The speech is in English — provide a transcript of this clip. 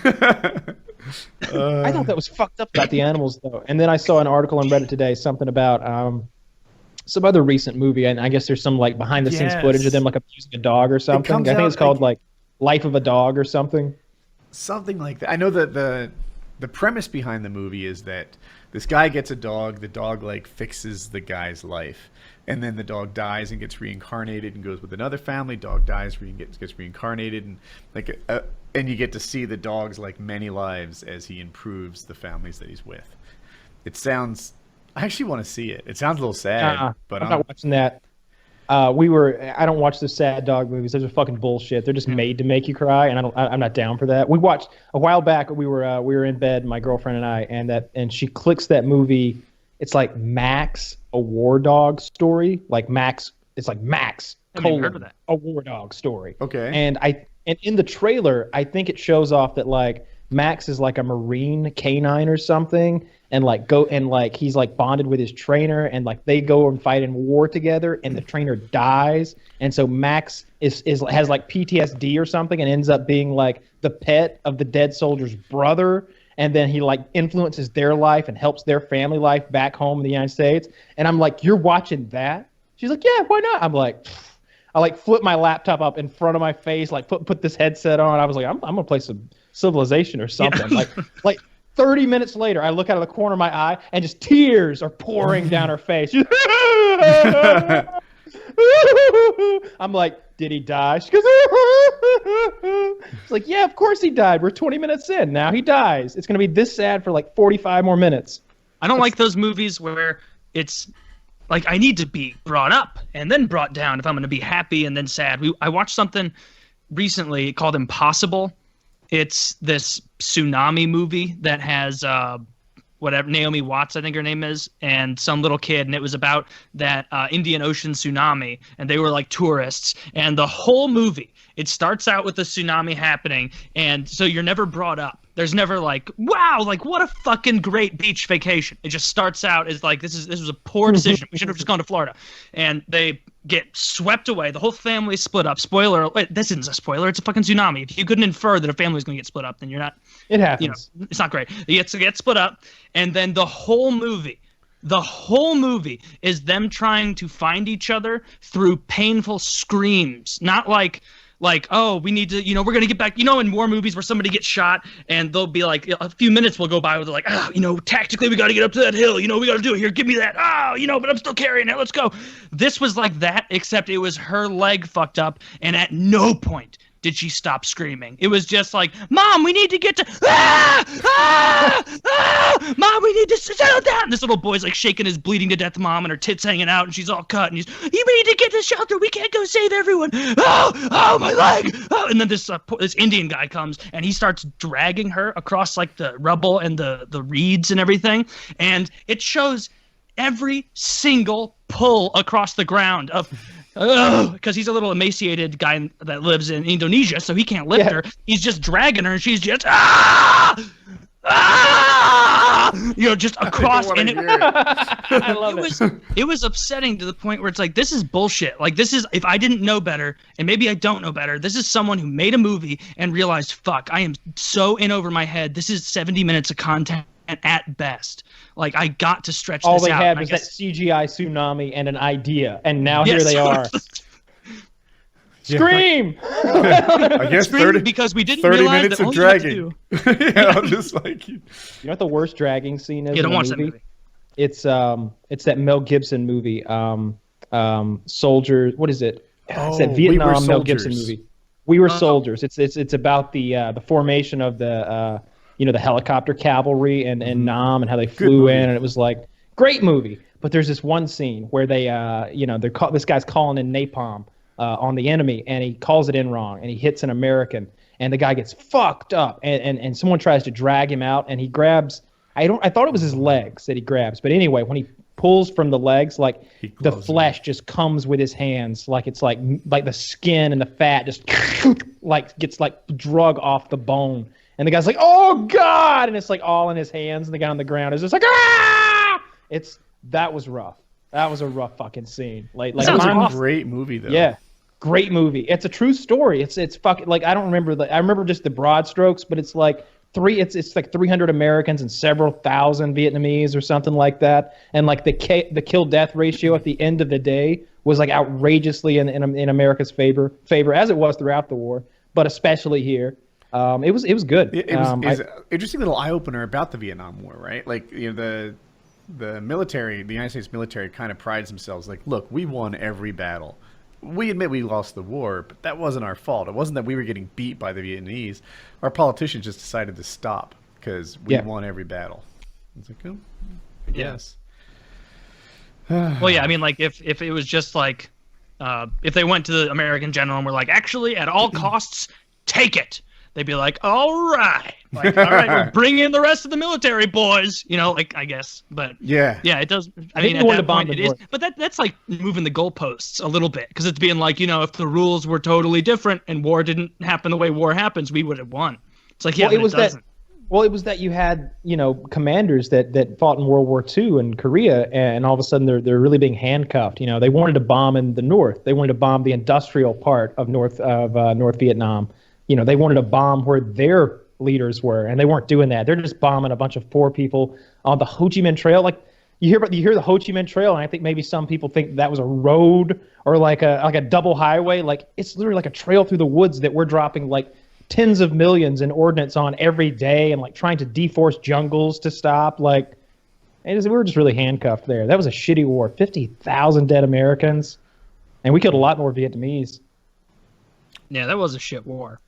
I thought that was fucked up about the animals though. And then I saw an article on Reddit today, something about some other recent movie, and I guess there's some like behind the scenes footage of them Yes. like abusing a dog or It something. comes I think it's out called like like Life of a Dog or something. something like that. I know that the premise behind the movie is that this guy gets a dog. The dog like fixes the guy's life, and then the dog dies and gets reincarnated and goes with another family. Dog dies, gets reincarnated, and like and you get to see the dog's like many lives as he improves the families that he's with. It sounds. I actually want to see it. It sounds a little sad, but I'm not watching that. I don't watch the sad dog movies. Those are fucking bullshit. They're just made to make you cry, and I'm not down for that. We watched a while back. We were in bed, my girlfriend and I, and she clicks that movie. It's like Max, a war dog story. Like Max, it's like Max Haven't even heard of that. a war dog story. Okay. And in the trailer, I think it shows off that like Max is like a Marine canine or something, and like he's like bonded with his trainer, and like they go and fight in war together, and the trainer dies, and so Max has like PTSD or something, and ends up being like the pet of the dead soldier's brother, and then he like influences their life and helps their family life back home in the United States. And I'm like, you're watching that? She's like, yeah, why not? I'm like. I like flip my laptop up in front of my face, like put this headset on. I was like, I'm gonna play some Civilization or something. Yeah. Like 30 minutes later, I look out of the corner of my eye and just tears are pouring down her face. I'm like, did he die? She goes, it's like, yeah, of course he died. We're 20 minutes in. Now he dies. It's gonna be this sad for like 45 more minutes. I don't like those movies where it's like I need to be brought up and then brought down if I'm going to be happy and then sad. I watched something recently called Impossible. It's this tsunami movie that has whatever Naomi Watts, I think her name is, and some little kid, and it was about that Indian Ocean tsunami, and they were like tourists, and the whole movie, it starts out with the tsunami happening, and so you're never brought up. There's never like, wow, like what a fucking great beach vacation. It just starts out as like this was a poor decision. We should have just gone to Florida. And they get swept away. The whole family split up. Spoiler, wait, this isn't a spoiler, it's a fucking tsunami. If you couldn't infer that a family was gonna get split up, then you're not It happens. it's not great. They get split up, and then the whole movie is them trying to find each other through painful screams. Not like, oh, we need to, we're going to get back, in war movies where somebody gets shot and they'll be like, a few minutes will go by where they're like, tactically we got to get up to that hill, we got to do it here, give me that, but I'm still carrying it, let's go. This was like that, except it was her leg fucked up, and at no point did she stop screaming. It was just like, Mom, we need to get to, Mom, we need to settle down. And this little boy's like shaking his bleeding to death mom, and her tits hanging out, and she's all cut, and we need to get to shelter. We can't go save everyone. Oh, my leg. Oh. And then this Indian guy comes, and he starts dragging her across like the rubble and the reeds and everything. And it shows every single pull across the ground of, because he's a little emaciated guy that lives in Indonesia, so he can't lift her. He's just dragging her, and she's just just across. And I love it. It was upsetting to the point where it's like, this is bullshit. Like, this is, if I didn't know better, and maybe I don't know better, this is someone who made a movie and realized, fuck, I am so in over my head. This is 70 minutes of content at best. Like, I got to stretch All this they out. had was that CGI tsunami and an idea, and now here they are. Scream! I guess Scream 30, because we didn't 30 realize minutes that of all you had to dragging. do- Yeah, I'm just like, You know what the worst dragging scene is You in don't the watch that movie? movie. It's that Mel Gibson movie, Soldiers. What is it? It's that We Were Vietnam Mel Gibson Soldiers. movie. We Were Soldiers. It's about the formation of the the helicopter cavalry and Nam, and how they flew movie. in, and it was like great movie. But there's this one scene where they this guy's calling in napalm on the enemy, and he calls it in wrong, and he hits an American, and the guy gets fucked up, and someone tries to drag him out, and he grabs. I thought it was his legs that he grabs, but anyway, when he pulls from the legs, like the flesh just comes with his hands, like it's like the skin and the fat just like gets like drug off the bone, and the guy's like, oh God, and it's like all in his hands, and the guy on the ground is just like, ah! That was rough. That was a rough fucking scene. Like that was mine- a great movie, though. yeah. Great movie. It's a true story. It's fucking like I don't remember I remember just the broad strokes, but it's like it's like 300 Americans and several thousand Vietnamese or something like that, and like the kill death ratio at the end of the day was like outrageously in America's favor as it was throughout the war, but especially here. It was good. It was an interesting little eye opener about the Vietnam War, right? Like, you know, the military, the United States military, kind of prides themselves like, look, we won every battle. We admit we lost the war, but that wasn't our fault. It wasn't that we were getting beat by the Vietnamese. Our politicians just decided to stop because we won every battle. It's like, oh, yes. Well, yeah, I mean, like, if it was just like, if they went to the American general and were like, actually, at all costs, take it. They'd be like, all right, we'll bring in the rest of the military boys, you know, like, I guess, but yeah, it does. I mean, at that point it is, but that's like moving the goalposts a little bit, because it's being like, you know, if the rules were totally different and war didn't happen the way war happens, we would have won. It's like, yeah, well, it doesn't. Well, it was that you had, you know, commanders that fought in World War II in Korea, and all of a sudden they're really being handcuffed. You know, they wanted to bomb in the north. They wanted to bomb the industrial part of North Vietnam. You know, they wanted to bomb where their leaders were, and they weren't doing that. They're just bombing a bunch of poor people on the Ho Chi Minh Trail. Like you hear the Ho Chi Minh Trail, and I think maybe some people think that was a road or like a double highway. Like it's literally like a trail through the woods that we're dropping like tens of millions in ordnance on every day, and like trying to deforest jungles to stop. Like we were just really handcuffed there. That was a shitty war. 50,000 dead Americans, and we killed a lot more Vietnamese. Yeah, that was a shit war.